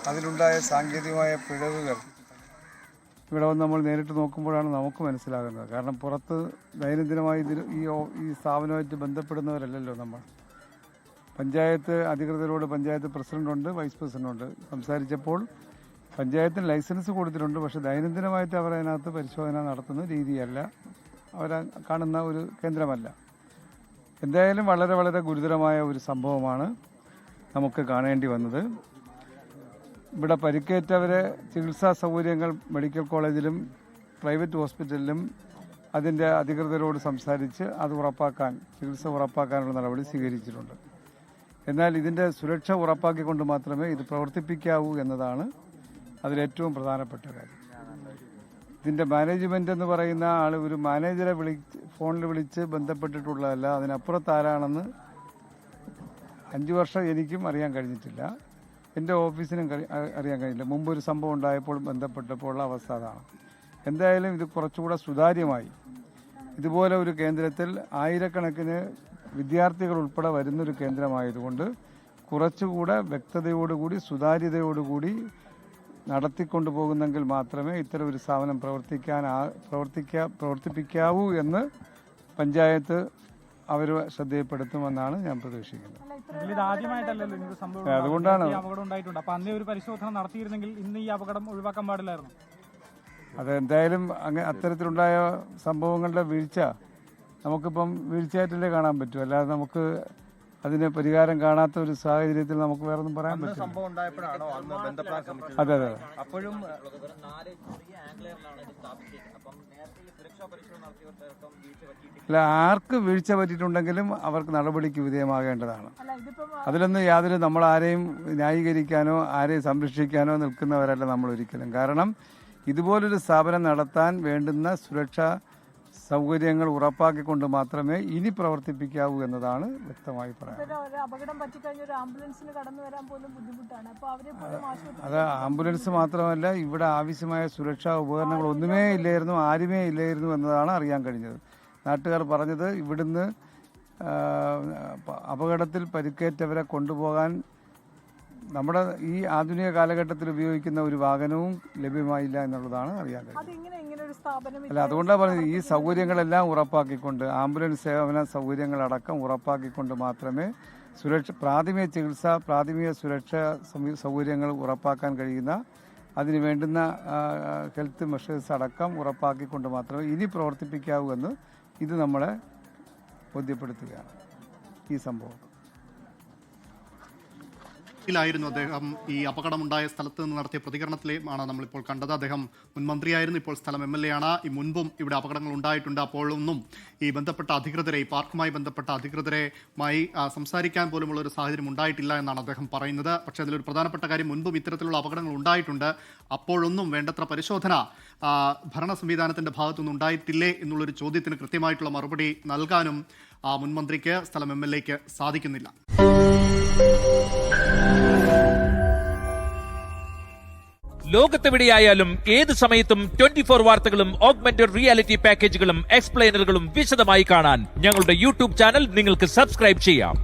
അതിലുണ്ടായ സാങ്കേതികമായ പിഴവുകൾ ഇവിടെ വന്ന് നമ്മൾ നേരിട്ട് നോക്കുമ്പോഴാണ് നമുക്ക് മനസ്സിലാകുന്നത്. കാരണം പുറത്ത് ദൈനംദിനമായി ഈ സ്ഥാപനമായിട്ട് ബന്ധപ്പെടുന്നവരല്ലല്ലോ നമ്മൾ. പഞ്ചായത്ത് അധികൃതരോട് പഞ്ചായത്ത് പ്രസിഡന്റുണ്ട്, വൈസ് പ്രസിഡന്റുണ്ട്. സംസാരിച്ചപ്പോൾ പഞ്ചായത്തിന് ലൈസൻസ് കൊടുത്തിട്ടുണ്ട്, പക്ഷെ ദൈനംദിനമായിട്ട് അവർ അതിനകത്ത് പരിശോധന നടത്തുന്ന രീതിയല്ല, അവർ കാണുന്ന ഒരു കേന്ദ്രമല്ല. എന്തായാലും വളരെ വളരെ ഗുരുതരമായ ഒരു സംഭവമാണ് നമുക്ക് കാണേണ്ടി വന്നത്. ഇവിടെ പരിക്കേറ്റവരെ ചികിത്സാ സൗകര്യങ്ങൾ മെഡിക്കൽ കോളേജിലും പ്രൈവറ്റ് ഹോസ്പിറ്റലിലും അതിൻ്റെ അധികൃതരോട് സംസാരിച്ച് അത് ഉറപ്പാക്കാൻ, ചികിത്സ ഉറപ്പാക്കാനുള്ള നടപടി സ്വീകരിച്ചിട്ടുണ്ട്. എന്നാൽ ഇതിൻ്റെ സുരക്ഷ ഉറപ്പാക്കിക്കൊണ്ട് മാത്രമേ ഇത് പ്രവർത്തിപ്പിക്കാവൂ എന്നതാണ് അതിലേറ്റവും പ്രധാനപ്പെട്ട കാര്യം. ഇതിൻ്റെ മാനേജ്മെൻ്റ് എന്ന് പറയുന്ന ആൾ ഒരു മാനേജറെ ഫോണിൽ വിളിച്ച് ബന്ധപ്പെട്ടിട്ടുള്ളതല്ല. അതിനപ്പുറത്ത് ആരാണെന്ന് 5 വർഷം എനിക്കും അറിയാൻ കഴിഞ്ഞിട്ടില്ല, എൻ്റെ ഓഫീസിനും അറിയാൻ കഴിഞ്ഞില്ല. മുമ്പൊരു സംഭവം ഉണ്ടായപ്പോൾ ബന്ധപ്പെട്ടപ്പോൾ ഉള്ള അവസ്ഥ അതാണ്. എന്തായാലും ഇത് കുറച്ചുകൂടെ സുതാര്യമായി ഇതുപോലെ ഒരു കേന്ദ്രത്തിൽ ആയിരക്കണക്കിന് വിദ്യാർത്ഥികൾ ഉൾപ്പെടെ വരുന്നൊരു കേന്ദ്രമായതുകൊണ്ട് കുറച്ചുകൂടെ വ്യക്തതയോടുകൂടി സുതാര്യതയോടുകൂടി നടത്തിക്കൊണ്ടു പോകുന്നെങ്കിൽ മാത്രമേ ഇത്തരം ഒരു സ്ഥാപനം പ്രവർത്തിപ്പിക്കാവൂ എന്ന് പഞ്ചായത്ത് അവർ ശ്രദ്ധയിൽപ്പെടുത്തുമെന്നാണ് ഞാൻ പ്രതീക്ഷിക്കുന്നത്. അതുകൊണ്ടാണ് അതെന്തായാലും അത്തരത്തിലുണ്ടായ സംഭവങ്ങളുടെ വീഴ്ച നമുക്കിപ്പം വീഴ്ചയായിട്ടല്ലേ കാണാൻ പറ്റും, അല്ലാതെ നമുക്ക് അതിന് പരിഹാരം കാണാത്ത ഒരു സാഹചര്യത്തിൽ നമുക്ക് വേറെ ഒന്നും പറയാൻ പറ്റില്ല. അതെ അതെ. അല്ല, ആർക്ക് വീഴ്ച പറ്റിയിട്ടുണ്ടെങ്കിലും അവർക്ക് നടപടിക്ക് വിധേയമാകേണ്ടതാണ്. അതിലൊന്നും യാതൊരു നമ്മൾ ആരെയും ന്യായീകരിക്കാനോ ആരെയും സംരക്ഷിക്കാനോ നിൽക്കുന്നവരല്ല നമ്മൾ ഒരിക്കലും. കാരണം ഇതുപോലൊരു സ്ഥാപനം നടത്താൻ വേണ്ടുന്ന സുരക്ഷാ സൗകര്യങ്ങൾ ഉറപ്പാക്കിക്കൊണ്ട് മാത്രമേ ഇനി പ്രവർത്തിപ്പിക്കാവൂ എന്നതാണ് വ്യക്തമായി പറയുന്നത്. അത് ആംബുലൻസ് മാത്രമല്ല, ഇവിടെ ആവശ്യമായ സുരക്ഷാ ഉപകരണങ്ങൾ ഒന്നുമേ ഇല്ലായിരുന്നു, ആരുമേ ഇല്ലായിരുന്നു എന്നതാണ് അറിയാൻ കഴിഞ്ഞത്. നാട്ടുകാർ പറഞ്ഞത് ഇവിടുന്ന് അപകടത്തിൽ പരിക്കേറ്റവരെ കൊണ്ടുപോകാൻ നമ്മുടെ ഈ ആധുനിക കാലഘട്ടത്തിൽ ഉപയോഗിക്കുന്ന ഒരു വാഹനവും ലഭ്യമായില്ല എന്നുള്ളതാണ് അറിയാൻ കഴിയുന്നത്. അല്ല, അതുകൊണ്ടാണ് പറഞ്ഞത് ഈ സൗകര്യങ്ങളെല്ലാം ഉറപ്പാക്കിക്കൊണ്ട്, ആംബുലൻസ് സേവന സൗകര്യങ്ങളടക്കം ഉറപ്പാക്കിക്കൊണ്ട് മാത്രമേ പ്രാഥമിക ചികിത്സ, പ്രാഥമിക സുരക്ഷാ സൗകര്യങ്ങൾ ഉറപ്പാക്കാൻ കഴിയുന്ന, അതിന് വേണ്ടുന്ന ഹെൽത്ത് മെഷേഴ്സ് അടക്കം ഉറപ്പാക്കിക്കൊണ്ട് മാത്രമേ ഇനി പ്രവർത്തിപ്പിക്കാവൂ എന്ന് ഇത് നമ്മളെ ബോധ്യപ്പെടുത്തുകയാണ് ഈ സംഭവം. ായിരുന്നു അദ്ദേഹം ഈ അപകടമുണ്ടായ സ്ഥലത്ത് നിന്ന് നടത്തിയ പ്രതികരണത്തിലാണ് നമ്മളിപ്പോൾ കണ്ടത്. അദ്ദേഹം മുൻ മന്ത്രിയായിരുന്നു, ഇപ്പോൾ സ്ഥലം MLA ആണ്. ഈ മുൻപും ഇവിടെ അപകടങ്ങൾ ഉണ്ടായിട്ടുണ്ട്. അപ്പോഴൊന്നും ഈ ബന്ധപ്പെട്ട അധികൃതരെ, ഈ പാർക്കുമായി ബന്ധപ്പെട്ട അധികൃതരുമായി സംസാരിക്കാൻ പോലുമുള്ള ഒരു സാഹചര്യം ഉണ്ടായിട്ടില്ല എന്നാണ് അദ്ദേഹം പറയുന്നത്. പക്ഷേ അതിലൊരു പ്രധാനപ്പെട്ട കാര്യം, മുൻപും ഇത്തരത്തിലുള്ള അപകടങ്ങൾ ഉണ്ടായിട്ടുണ്ട്, അപ്പോഴൊന്നും വേണ്ടത്ര പരിശോധന ഭരണ സംവിധാനത്തിന്റെ ഭാഗത്തുനിന്ന് ഉണ്ടായിട്ടില്ലേ എന്നുള്ളൊരു ചോദ്യത്തിന് കൃത്യമായിട്ടുള്ള മറുപടി നൽകാനും മുൻ മന്ത്രിക്ക്, സ്ഥലം MLAക്ക് സാധിക്കുന്നില്ല. ലോകത്തെവിടെയായാലും ഏത് സമയത്തും 24 വാർത്തകളും ഓഗ്മെന്റഡ് റിയാലിറ്റി പാക്കേജുകളും എക്സ്പ്ലെയിനറുകളും വിശദമായി കാണാൻ ഞങ്ങളുടെ യൂട്യൂബ് ചാനൽ നിങ്ങൾക്ക് സബ്സ്ക്രൈബ് ചെയ്യാം.